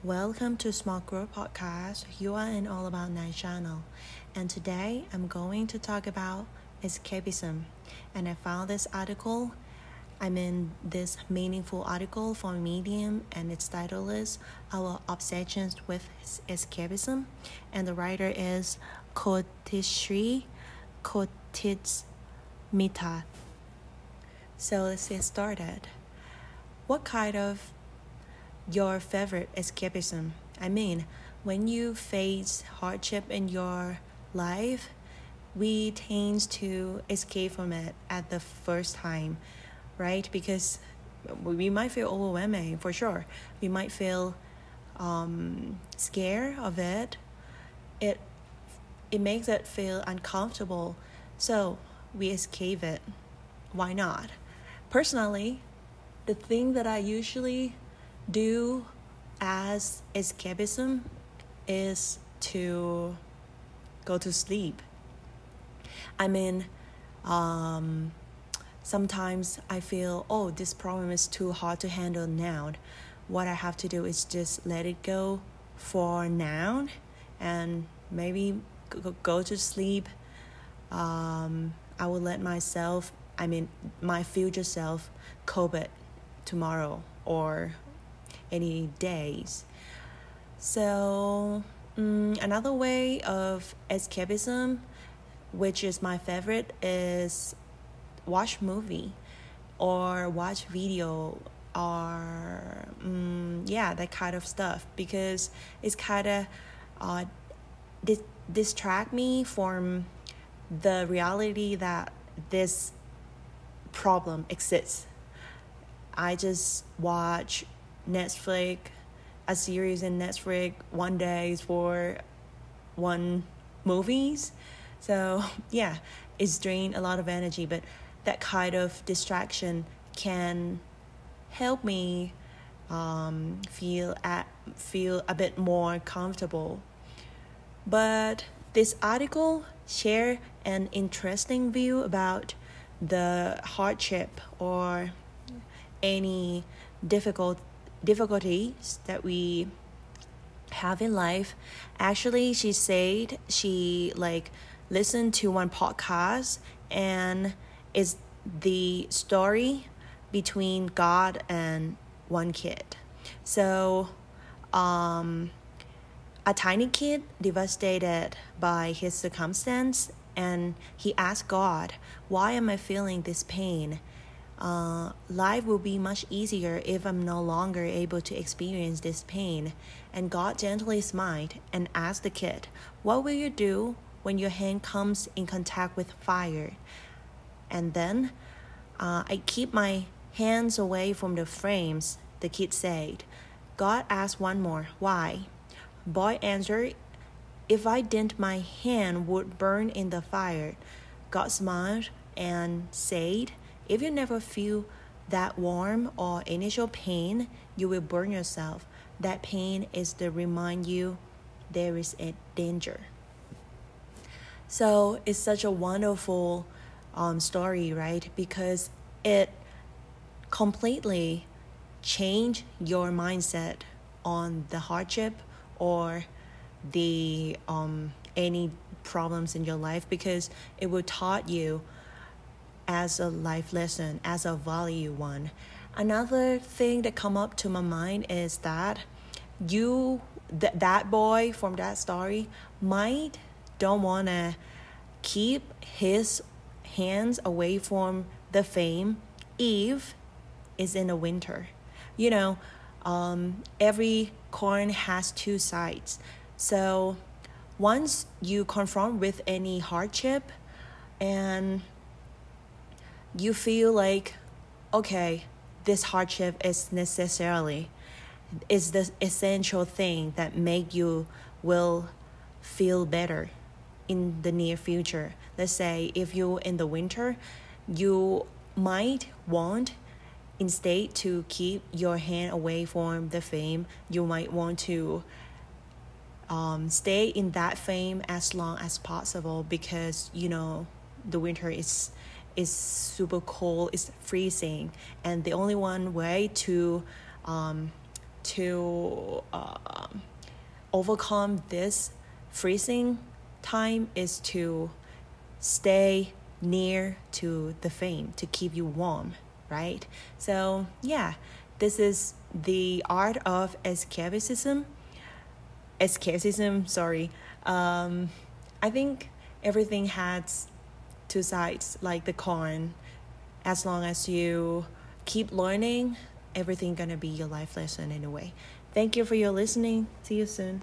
Welcome to Small Group Podcast. You are in All About Night channel, and today I'm going to talk about escapism. And I found this article. I'm in this meaningful article from Medium, and its title is "Our Obsessions with Escapism," and the writer is Kotishree, Kotismita. So let's get started. What kind of your favorite escapism? I mean, when you face hardship in your life, we tend to escape from it at the first time, right? Because we might feel overwhelming for sure. We might feel scared of it. It makes it feel uncomfortable, so we escape it. Why not? Personally, the thing that I usually do as escapism is to go to sleep. I mean, sometimes I feel, this problem is too hard to handle now. What I have to do is just let it go for now and maybe go to sleep. I will let my future self cope it tomorrow or any days. So another way of escapism, which is my favorite, is watch movie or watch video or that kind of stuff, because it's kind of distract me from the reality that this problem exists. I just watch a series in Netflix one day for one movies. So it's drained a lot of energy, but that kind of distraction can help me feel a bit more comfortable. But this article share an interesting view about the hardship or any difficulties that we have in life. Actually, she said she listened to one podcast, and it's the story between God and one kid. So a tiny kid devastated by his circumstance, and he asked God, why am I feeling this pain? Life will be much easier if I'm no longer able to experience this pain. And God gently smiled and asked the kid, what will you do when your hand comes in contact with fire? And then, I keep my hands away from the flames, the kid said. God asked one more, why? Boy answered, if I didn't, my hand would burn in the fire. God smiled and said, if you never feel that warm or initial pain, you will burn yourself. That pain is to remind you there is a danger. So it's such a wonderful story, right? Because it completely changed your mindset on the hardship or the any problems in your life, because it will taught you as a life lesson, as a value one. Another thing that come up to my mind is that that boy from that story might don't want to keep his hands away from the flame if it's in the winter. Every coin has two sides. So once you confront with any hardship and you feel like, okay, this hardship is the essential thing that make you will feel better in the near future. Let's say if you're in the winter, you might want, instead to keep your hand away from the flame, you might want to stay in that flame as long as possible, because the winter is super cold, it's freezing, and the only one way to overcome this freezing time is to stay near to the flame to keep you warm, right? So yeah, this is the art of escapism. I think everything has two sides, like the coin. As long as you keep learning, everything gonna be your life lesson anyway. Thank you for your listening. See you soon.